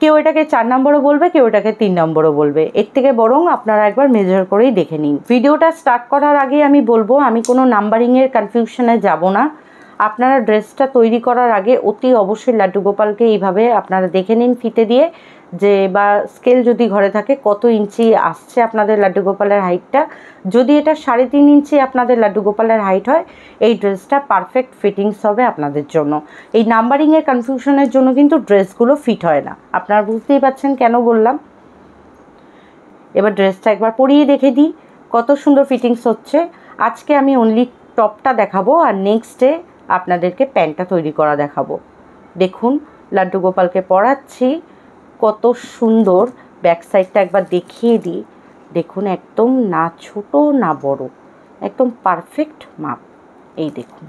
কেউ এটাকে 4 নম্বরও বলবে, কেউ এটাকে 3 নম্বরও বলবে। এর থেকে বরং আপনারা একবার মেজার করেই দেখে নিন। ভিডিওটা স্টার্ট করার আগে আমি বলবো, আমি কোনো নাম্বারিংয়ের কনফিউশনে যাব না। আপনারা ড্রেসটা তৈরি করার আগে অতি অবশ্যই লাড্ডু গোপালকে এইভাবে আপনারা দেখে নিন ফিতে দিয়ে, যে বা স্কেল যদি ঘরে থাকে কত ইঞ্চি আসছে আপনাদের লাড্ডু গোপালের হাইটটা। যদি এটা 3.5 ইঞ্চি আপনাদের লাড্ডু গোপালের হাইট হয়, এই ড্রেসটা পারফেক্ট ফিটিংস হবে আপনাদের জন্য। এই নাম্বারিংয়ের কনফিউশনের জন্য কিন্তু ড্রেসগুলো ফিট হয় না। আপনারা বুঝতেই পারছেন কেন বললাম। এবার ড্রেসটা একবার পরিয়ে দেখে দিই কত সুন্দর ফিটিংস হচ্ছে। আজকে আমি অনলি টপটা দেখাবো, আর নেক্সট ডে আপনাদেরকে প্যান্টটা তৈরি করা দেখাবো। দেখুন লাড্ডু গোপালকে পরাচ্ছি, কত সুন্দর। ব্যাক সাইডটা একবার দেখিয়ে দিই। দেখুন একদম না ছোট না বড়, একদম পারফেক্ট মাপ। এই দেখুন,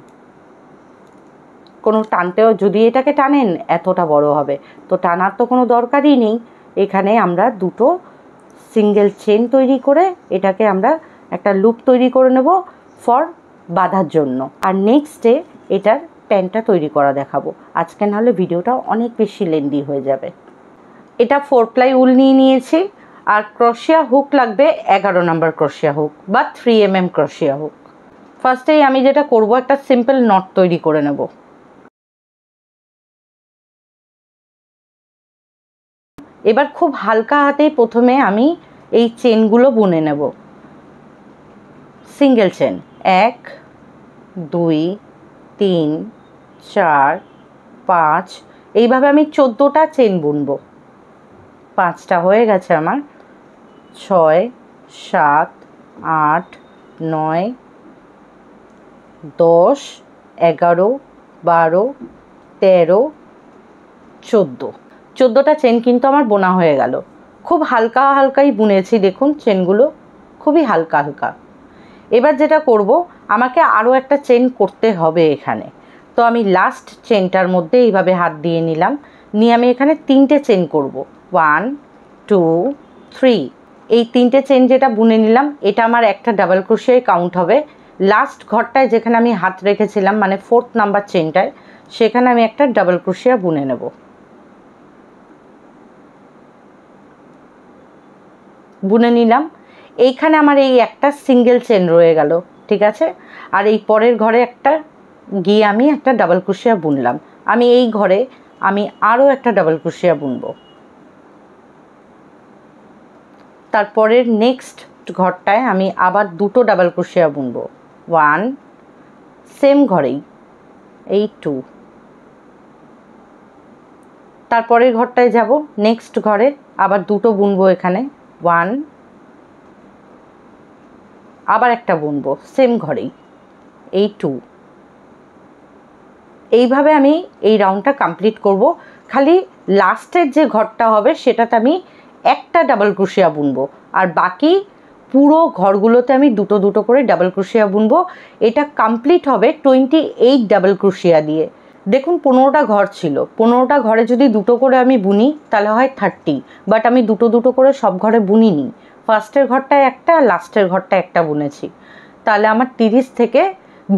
কোনো টানতেও, যদি এটাকে টানেন এতটা বড় হবে, তো টানার তো কোনো দরকারই নেই। এখানে আমরা দুটো সিঙ্গেল চেন তৈরি করে এটাকে আমরা একটা লুপ তৈরি করে নেব ফর বাঁধার জন্য। আর নেক্সট ডে এটার প্যান্টটা তৈরি করা দেখাবো। আজকে নাহলে ভিডিওটা অনেক বেশি লেন্দি হয়ে যাবে। এটা 4 প্লাই উল নিয়ে নিয়েছি, আর ক্রোশিয়া হুক লাগবে 11 নম্বর ক্রোশিয়া হুক বা 3 mm ক্রোশিয়া হুক। ফার্স্টেই আমি যেটা করব, একটা সিম্পল নট তৈরি করে নেব। এবার খুব হালকা হাতেই প্রথমে আমি এই চেনগুলো বুনে নেব। সিঙ্গেল চেন 1 2 3 4 5, এইভাবে আমি 14টা চেন বুনবো। 5টা হয়ে গেছে আমার। 6 7 8 9 10 11 12 13 14। 14টা চেন কিন্তু আমার বোনা হয়ে গেল। খুব হালকা হালকাই বুনেছি, দেখুন চেনগুলো খুবই হালকা হালকা। এবার যেটা করব, আমাকে আরও একটা চেন করতে হবে এখানে। তো আমি লাস্ট চেনটার মধ্যে এইভাবে হাত দিয়ে নিলাম, নিয়ে আমি এখানে 3টে চেন করব। 1 2 3। এই 3টে চেন যেটা বুনে নিলাম, এটা আমার একটা ডাবল ক্রোশিয়ায় কাউন্ট হবে। লাস্ট ঘরটায় যেখানে আমি হাত রেখেছিলাম, মানে 4th নাম্বার চেনটায়, সেখানে আমি একটা ডাবল ক্রোশিয়া বুনে নেব। বুনে নিলাম। এইখানে আমার এই একটা সিঙ্গেল চেন রয়ে গেল, ঠিক আছে। আর এই পরের ঘরে একটা গিয়ে আমি একটা ডাবল ক্রোশিয়া বুনলাম। আমি এই ঘরে আমি আরও একটা ডাবল ক্রোশিয়া বুনবো। তারপরের নেক্সট ঘরটায় আমি আবার দুটো ডাবল ক্রোশিয়া বুনবো। 1, সেম ঘরেই এই 2। তারপরের ঘরটায় যাব, নেক্সট ঘরে আবার দুটো বুনবো, এখানে 1, আবার একটা বুনবো সেম ঘরেই এই 2। এইভাবে আমি এই রাউন্ডটা কমপ্লিট করব। খালি লাস্টের যে ঘরটা হবে সেটাতে আমি একটা ডাবল ক্রোশিয়া বুনবো, আর বাকি পুরো ঘরগুলোতে আমি দুটো দুটো করে ডাবল ক্রোশিয়া বুনবো। এটা কমপ্লিট হবে 28 ডাবল ক্রোশিয়া দিয়ে। দেখুন 15টা ঘর ছিল, 15টা ঘরে যদি দুটো করে আমি বুনি তাহলে হয় 30, বাট আমি দুটো দুটো করে সব ঘরে বুনিনি। ফার্স্টের ঘরটায় একটা, লাস্টের ঘরটায় একটা বুনেছি। তাহলে আমার 30 থেকে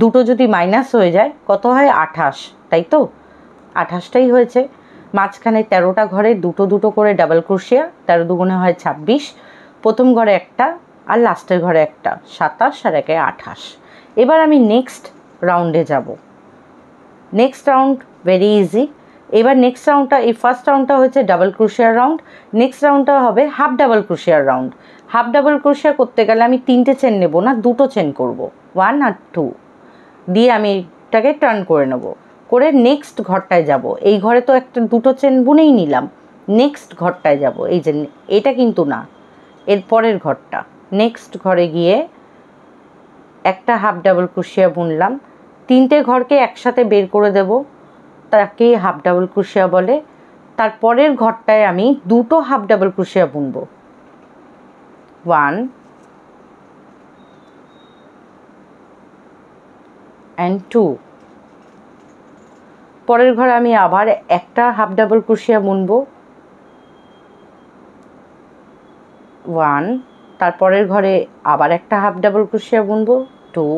দুটো যদি মাইনাস হয়ে যায় কত হয়? 28, তাই তো? 28টাই হয়েছে। মাঝখানে 13টা ঘরে দুটো দুটো করে ডাবল ক্রোশিয়া, 13 দুগুণে হয় 26। প্রথম ঘরে একটা আর লাস্টের ঘরে একটা, 27 আর 1 28। এবার আমি নেক্সট রাউন্ডে যাব। Next round very easy. এবার নেক্সট রাউন্ডটা, এই ফার্স্ট রাউন্ডটা হয়েছে ডাবল ক্রোশিয়ার রাউন্ড, নেক্সট রাউন্ডটা হবে হাফ ডাবল ক্রোশিয়ার রাউন্ড। হাফ ডাবল ক্রোশিয়া করতে গেলে আমি 3টে চেন নেব না, দুটো চেন করব, 1 আর 2 দিয়ে আমি এটাকে টার্ন করে নেব। করে নেক্সট ঘরটায় যাব। এই ঘরে তো একটা দুটো চেন বুনেই নিলাম, নেক্সট ঘরটায় যাব। এই যে এটা কিন্তু না, এর পরের ঘরটা। নেক্সট ঘরে গিয়ে একটা হাফ ডাবল ক্রোশিয়া বুনলাম। 3টে ঘরকে একসাথে বের করে দেব, তাকে হাফ ডাবল ক্রোশিয়া বলে। তারপরের ঘরটায় আমি দুটো হাফ ডাবল ক্রোশিয়া বুনবো, 1 and 2। পরের ঘরে আমি আবার একটা হাফ ডাবল ক্রোশিয়া বুনবো, 1। তারপরের ঘরে আবার একটা হাফ ডাবল ক্রোশিয়া বুনবো, 2।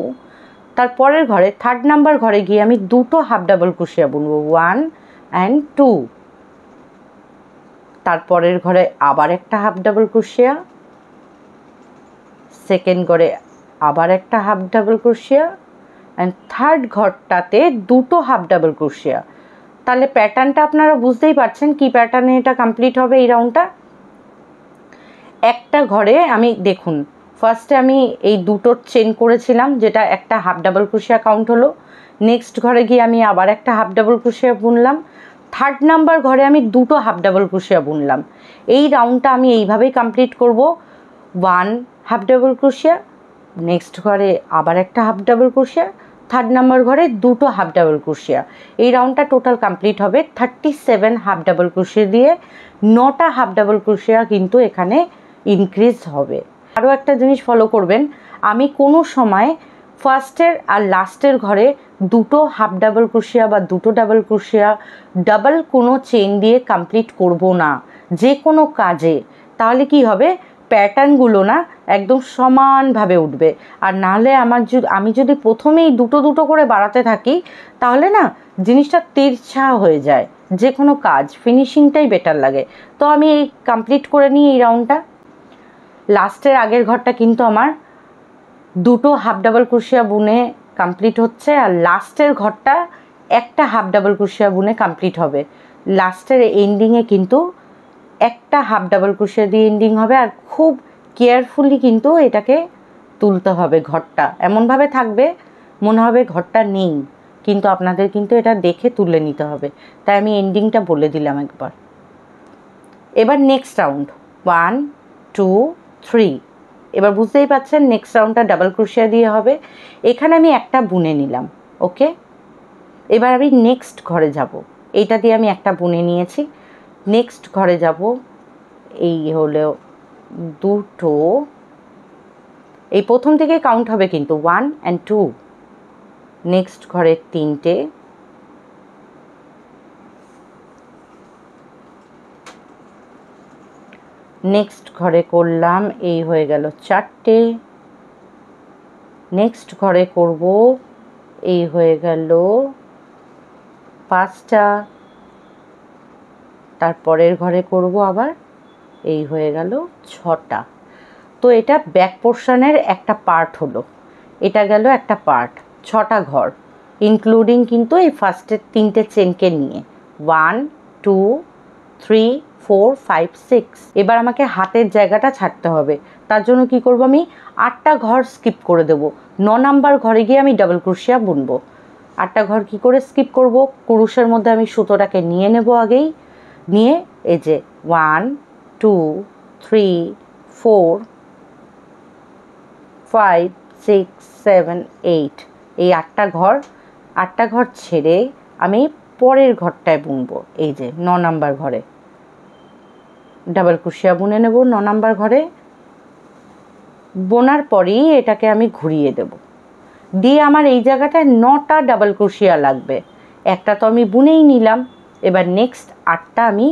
তারপরের ঘরে 3rd নাম্বার ঘরে গিয়ে আমি দুটো হাফ ডাবল ক্রোশিয়া বুনবো, 1 and 2। তারপরের ঘরে আবার একটা হাফ ডাবল ক্রোশিয়া, সেকেন্ড ঘরে আবার একটা হাফ ডাবল ক্রোশিয়া, অ্যান্ড থার্ড ঘরটাতে দুটো হাফ ডাবল ক্রোশিয়া। তাহলে প্যাটার্নটা আপনারা বুঝতেই পারছেন কি প্যাটার্নে এটা কমপ্লিট হবে এই রাউন্ডটা। একটা ঘরে আমি দেখুন ফার্স্টে আমি এই দুটো চেন করেছিলাম, যেটা একটা হাফ ডাবল ক্রোশিয়া কাউন্ট হলো। নেক্সট ঘরে গিয়ে আমি আবার একটা হাফ ডাবল ক্রোশিয়া বুনলাম। থার্ড নাম্বার ঘরে আমি দুটো হাফ ডাবল ক্রোশিয়া বুনলাম। এই রাউন্ডটা আমি এইভাবেই কমপ্লিট করব। ওয়ান হাফ ডাবল ক্রোশিয়া, নেক্সট ঘরে আবার একটা হাফ ডাবল ক্রোশিয়া, থার্ড নাম্বার ঘরে দুটো হাফ ডাবল ক্রোশিয়া। এই রাউন্ডটা টোটাল কমপ্লিট হবে 37 হাফ ডাবল ক্রোশিয়া দিয়ে। 9টা হাফ ডাবল ক্রোশিয়া কিন্তু এখানে ইনক্রিজ হবে। আরও একটা জিনিস ফলো করবেন, আমি কোনো সময় ফার্স্টের আর লাস্টের ঘরে দুটো হাফ ডাবল ক্রোশিয়া বা দুটো ডাবল ক্রোশিয়া ডাবল কোনো চেন দিয়ে কমপ্লিট করব না যে কোনো কাজে। তাহলে কি হবে, প্যাটার্নগুলো না একদম সমানভাবে উঠবে। আর নাহলে আমি যদি প্রথমেই দুটো দুটো করে বাড়াতে থাকি তাহলে না জিনিসটা তেরছা হয়ে যায়, যে কোনো কাজ ফিনিশিংটাই বেটার লাগে। তো আমি এই কমপ্লিট করে নিই এই রাউন্ডটা। লাস্টের আগের ঘরটা কিন্তু আমার দুটো হাফ ডাবল ক্রোশিয়া বুনে কমপ্লিট হচ্ছে, আর লাস্টের ঘরটা একটা হাফ ডাবল ক্রোশিয়া বুনে কমপ্লিট হবে। লাস্টের এন্ডিংয়ে কিন্তু একটা হাফ ডাবল ক্রোশিয়া দিয়ে এন্ডিং হবে। আর খুব কেয়ারফুলি কিন্তু এটাকে তুলতে হবে, ঘরটা এমনভাবে থাকবে মনে হবে ঘরটা নেই, কিন্তু আপনাদের কিন্তু এটা দেখে তুলে নিতে হবে। তাই আমি এন্ডিংটা বলে দিলাম একবার। এবার নেক্সট রাউন্ড 1 2 3। এবার বুঝতেই পারছেন নেক্সট রাউন্ডটা ডাবল ক্রোশিয়া দিয়ে হবে। এখানে আমি একটা বুনে নিলাম। ওকে, এবার আমি নেক্সট ঘরে যাব। এইটা দিয়ে আমি একটা বুনে নিয়েছি। নেক্সট ঘরে যাব, এই হলো দুটো, এই প্রথম থেকে কাউন্ট হবে কিন্তু 1 and 2। নেক্সট ঘরে তিনটে, নেক্সট ঘরে করলাম এই হয়ে গেল চারটে, নেক্সট ঘরে করব এই হয়ে গেল পাঁচটা, তারপরের ঘরে করব আবার এই হয়ে গেল ছটা। তো এটা ব্যাক পোর্শনের একটা পার্ট হলো, এটা গেল একটা পার্ট, ছটা ঘর ইনক্লুডিং কিন্তু এই ফার্স্টের তিনটে চেনকে নিয়ে 1 2 3 4 5 6। এবার আমাকে হাতের জায়গাটা ছাড়তে হবে। তার জন্য কি করব, আমি 8টা ঘর স্কিপ করে দেব। 9 নাম্বার ঘরে গিয়ে আমি ডাবল ক্রোশিয়া বুনবো। 8টা ঘর কি করে স্কিপ করব, কুরুশের মধ্যে আমি সুতোটাকে নিয়ে নেব আগেই, নিয়ে এই যে 1 2 3 4 5 6 7 8, এই 8টা ঘর ছেড়ে আমি পরের ঘরটায় বুনবো। এই যে 9 নাম্বার ঘরে ডাবল ক্রোশিয়া বুনে নেব। 9 নাম্বার ঘরে বোনার পরেই এটাকে আমি ঘুরিয়ে দেব, দিয়ে আমার এই জায়গাটায় 9টা ডাবল ক্রোশিয়া লাগবে। একটা তো আমি বুনেই নিলাম, এবার নেক্সট 8টা আমি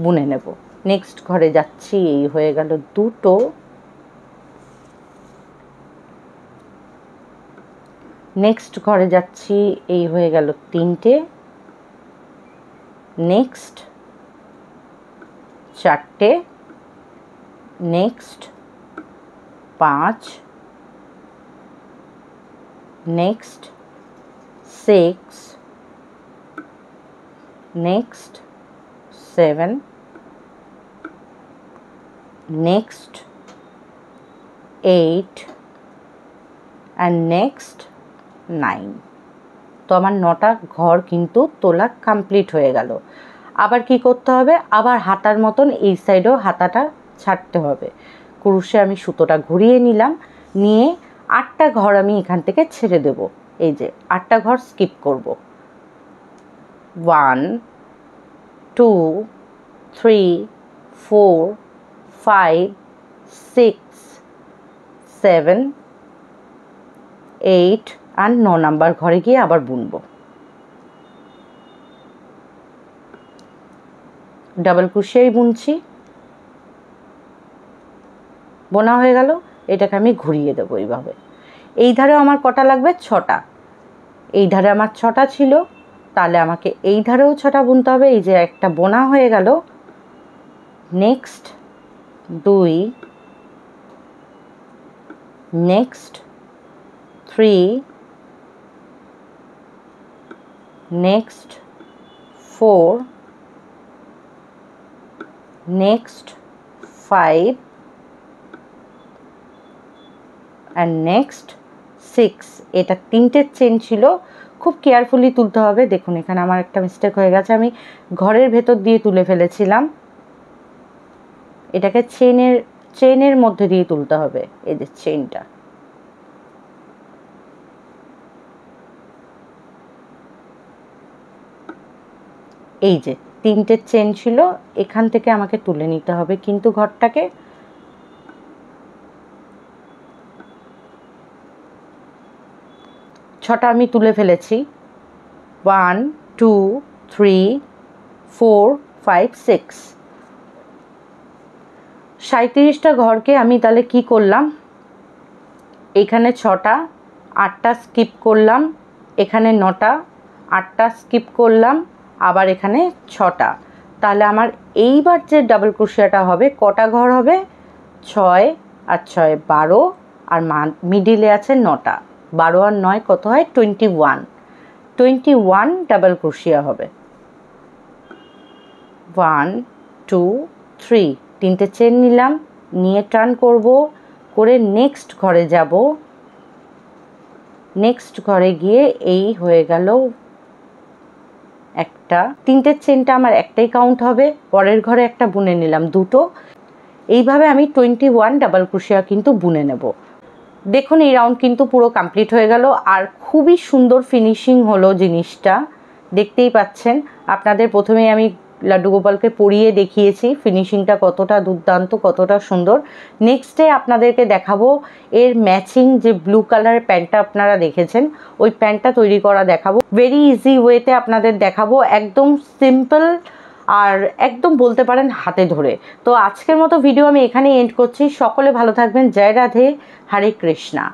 বুনে নেব। নেক্সট ঘরে যাচ্ছি, এই হয়ে গেল দুটো, নেক্সট ঘরে যাচ্ছি এই হয়ে গেল তিনটে, নেক্সট চারটে, next 5, next 6, next 7, next 8 and next 9। তো আমার 9টা ঘর কিন্তু তোলা কমপ্লিট হয়ে গেল। আবার কি করতে হবে, আবার হাতার মতন এই সাইডেও হাতাটা ছাড়তে হবে। কুরুশে আমি সুতোটা ঘুরিয়ে নিলাম, নিয়ে 8টা ঘর আমি এখান থেকে ছেড়ে দেব। এই যে 8টা ঘর স্কিপ করব। 1 2 3 4 5 6 7 8 আর 9 নাম্বার ঘরে গিয়ে আবার বুনবো। ডাবল ক্রোশিয়াই বুনছি, বোনা হয়ে গেল। এটাকে আমি ঘুরিয়ে দেবো এইভাবে। এই ধারেও আমার কটা লাগবে, 6টা। এই ধারে আমার 6টা ছিল, তাহলে আমাকে এই ধারেও 6টা বুনতে হবে। এই যে একটা বোনা হয়ে গেল, next 2, next 3, next 4, next 5 and next 6। এটা 3টে চেন ছিল, খুব কেয়ারফুলি তুলতে হবে। দেখুন এখানে আমার একটা মিস্টেক হয়ে গেছে, আমি ঘরের ভেতর দিয়ে তুলে ফেলেছিলাম, এটাকে চেনের মধ্যে দিয়ে তুলতে হবে। এই যে চেনটা, এই যে 3টে চেন ছিল, এখান থেকে আমাকে তুলে নিতে হবে কিন্তু ঘরটাকে। ছটা আমি তুলে ফেলেছি, 1 2 3 4 5 6। 37টা ঘরকে আমি তাহলে কি করলাম, এখানে 6টা, 8টা স্কিপ করলাম, এখানে 9টা, 8টা স্কিপ করলাম, আবার এখানে 6টা। তাহলে আমার এইবার যে ডাবল ক্রোশিয়াটা হবে, কটা ঘর হবে, 6 আর 6 12, আর মিডিলে আছে 9টা। 12 আর 9 কত হয়, 21 ডাবল ক্রোশিয়া হবে। 1 2 3, 3টে চেন নিলাম, নিয়ে টার্ন করব, করে নেক্সট ঘরে যাব। নেক্সট ঘরে গিয়ে এই হয়ে গেল একটা, 3টে চেনটা আমার একটাই কাউন্ট হবে, পরের ঘরে একটা বুনে নিলাম, দুটো। এইভাবে আমি 21 ডাবল ক্রোশিয়া কিন্তু বুনে নেব। দেখুন এই রাউন্ড কিন্তু পুরো কমপ্লিট হয়ে গেল, আর খুবই সুন্দর ফিনিশিং হলো জিনিসটা, দেখতেই পাচ্ছেন। আপনাদের প্রথমেই আমি লাড্ডু গোপালকে পরিয়ে দেখিয়েছি ফিনিশিংটা কতটা দুর্দান্ত, কতটা সুন্দর। নেক্সটে আপনাদেরকে দেখাবো এর ম্যাচিং যে ব্লু কালারের প্যান্টটা আপনারা দেখেছেন, ওই প্যান্টটা তৈরি করা দেখাবো। ভেরি ইজি ওয়েতে আপনাদের দেখাবো, একদম সিম্পল আর একদম বলতে পারেন হাতে ধরে। তো আজকের মতো ভিডিও আমি এখানেই এন্ড করছি। সকলে ভালো থাকবেন। জয় রাধে, হরে কৃষ্ণা।